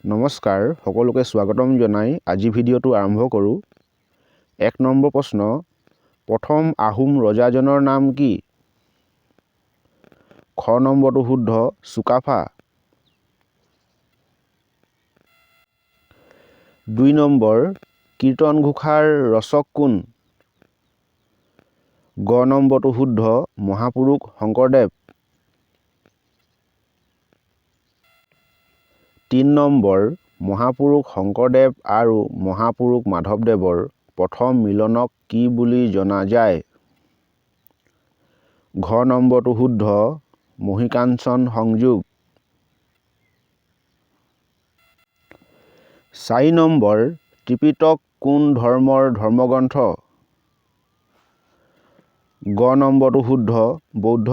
নমস্কাৰ সকলোকে স্বাগতম জনাই আজি ভিডিঅ'টো আৰম্ভ কৰোঁ। ১ নম্বৰ প্ৰশ্ন, প্ৰথম আহোম ৰজাজনৰ নাম কি? খ নম্বৰটো শুদ্ধ, চুকাফা। ২ নম্বৰ, কীৰ্তন ঘোষাৰ ৰচক কোন? গ নম্বৰটো শুদ্ধ, মহাপুৰুষ শংকৰদেৱ। ৩ নম্বৰ, মহাপুৰুষ শংকৰদেৱ আৰু মহাপুৰুষ মাধৱদেৱৰ প্ৰথম মিলনক কি বুলি জনা যায়? ঘ নম্বৰটো শুদ্ধ, মহীকাঞ্চন সংযোগ। ৪ নম্বৰ, ত্ৰিপিটক কোন ধৰ্মৰ ধৰ্মগ্ৰন্থ? গ নম্বৰটো শুদ্ধ, বৌদ্ধ।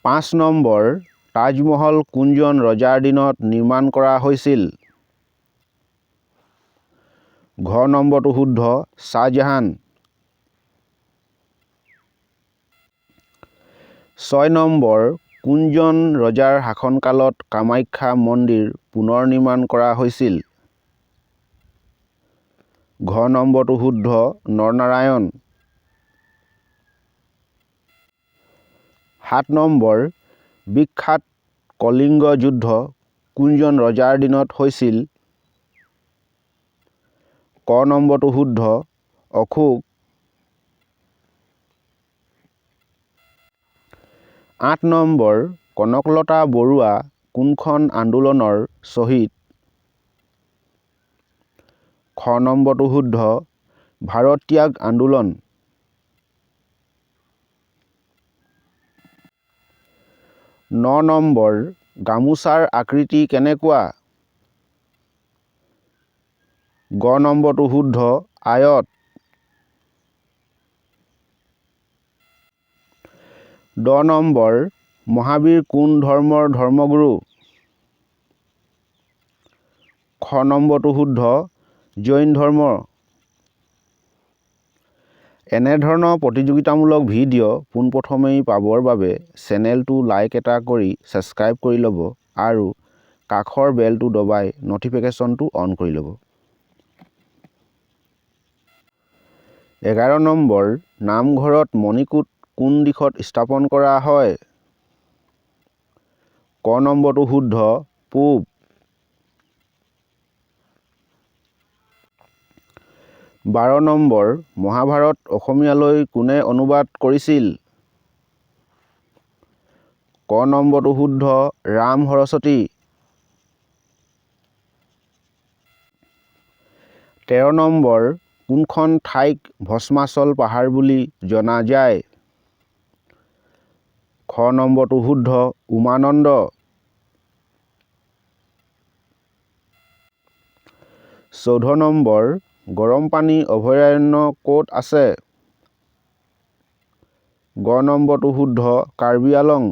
৫ নম্বৰ, তাজমহল কোনজন ৰজাৰ দিনত নিৰ্মাণ কৰা হৈছিল? ঘ নম্বৰটো শুদ্ধ, শ্বাহজাহান। ৬ নম্বৰ, কোনজন ৰজাৰ শাসনকালত কামাখ্যা মন্দিৰ পুনৰ নিৰ্মাণ কৰা হৈছিল? ঘ নম্বৰটো শুদ্ধ, নৰনাৰায়ণ। ৭ নম্বৰ, বিখ্যাত কলিঙ্গ যুদ্ধ কোনজন ৰজাৰ দিনত হৈছিল? ক নম্বৰটো শুদ্ধ, অশোক। ৮ নম্বৰ, কনকলতা বৰুৱা কোনখন আন্দোলনৰ শ্বহীদ? খ নম্বৰটো শুদ্ধ, ভাৰত ত্যাগ আন্দোলন। ৯ নম্বৰ, গামোচাৰ আকৃতি কেনেকুৱা? গ নম্বৰটো শুদ্ধ, আয়ত। ১০ নম্বৰ, মহাবীৰ কোন ধৰ্মৰ ধৰ্মগুৰু? খ নম্বৰটো শুদ্ধ, জৈন ধৰ্ম। এনেধৰণৰ প্ৰতিযোগিতামূলক ভিডিঅ' পোনপ্ৰথমেই পাবৰ বাবে চেনেলটো লাইক এটা কৰি ছাবস্ক্ৰাইব কৰি ল'ব আৰু কাষৰ বেলটো দবাই ন'টিফিকেশ্যনটো অন কৰি ল'ব। ১১ নম্বৰ, নামঘৰত মণিকূট কোন দিশত স্থাপন কৰা হয়? ক নম্বৰটো শুদ্ধ, পূব। ১২ নম্বৰ, মহাভাৰত অসমীয়ালৈ কোনে অনুবাদ কৰিছিল? ক নম্বৰটো শুদ্ধ, ৰাম সৰস্বতী। ১৩ নম্বৰ, কোনখন ঠাইক ভস্মাচল পাহাৰ বুলি জনা যায়? খ নম্বৰটো শুদ্ধ, উমানন্দ। ১৪ নম্বৰ, গৰমপানী অভয়াৰণ্য ক'ত আছে? গ নম্বৰটো শুদ্ধ, কাৰ্বি আংলং।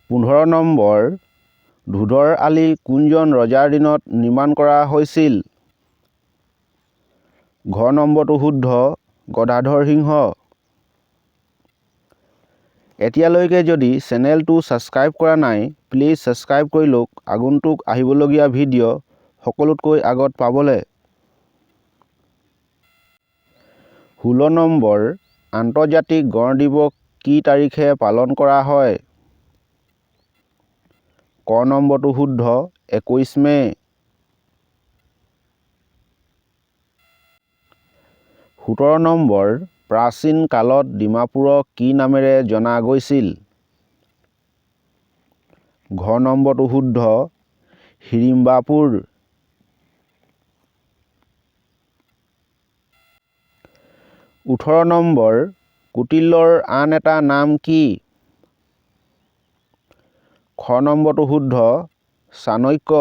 ১৫ নম্বৰ, ধোদৰ আলি কোনজন ৰজাৰ দিনত নিৰ্মাণ কৰা হৈছিল? ঘ নম্বৰটো শুদ্ধ, গদাধৰ সিংহ। এতিয়ালৈকে যদি চেনেলটো ছাবস্ক্ৰাইব কৰা নাই প্লিজ ছাবস্ক্ৰাইব কৰি লওক আগন্তুক আহিবলগীয়া ভিডিঅ' সকলোতকৈ আগত পাবলৈ। ১৬ নম্বৰ, আন্তৰ্জাতিক গড় দিৱস কি তাৰিখে পালন কৰা হয়? ক নম্বৰটো শুদ্ধ, ২১ মে'। ১৭ নম্বৰ, প্ৰাচীন কালত ডিমাপুৰক কি নামেৰে জনা গৈছিল? ঘ নম্বৰটো শুদ্ধ, হিড়িম্বাপুৰ। ১৮ নম্বৰ, কুটিলৰ আন এটা নাম কি? খ নম্বৰটো শুদ্ধ, চাণক্য।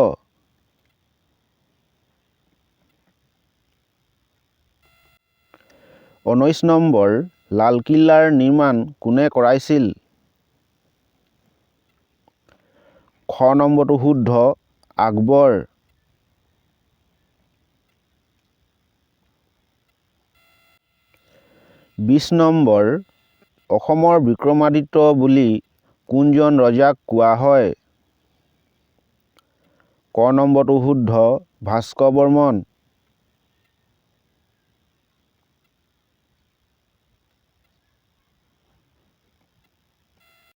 ১৯ নম্বৰ, লালকিল্লাৰ নিৰ্মাণ কোনে কৰাইছিল? খ নম্বৰটো শুদ্ধ, আকবৰ। 20 নম্বৰ অসমৰ বিক্ৰমাদিত্য বুলি কোনজন ৰজাক কোৱা হয়? ক নম্বৰটো শুদ্ধ ভাস্কৰ বৰ্মন।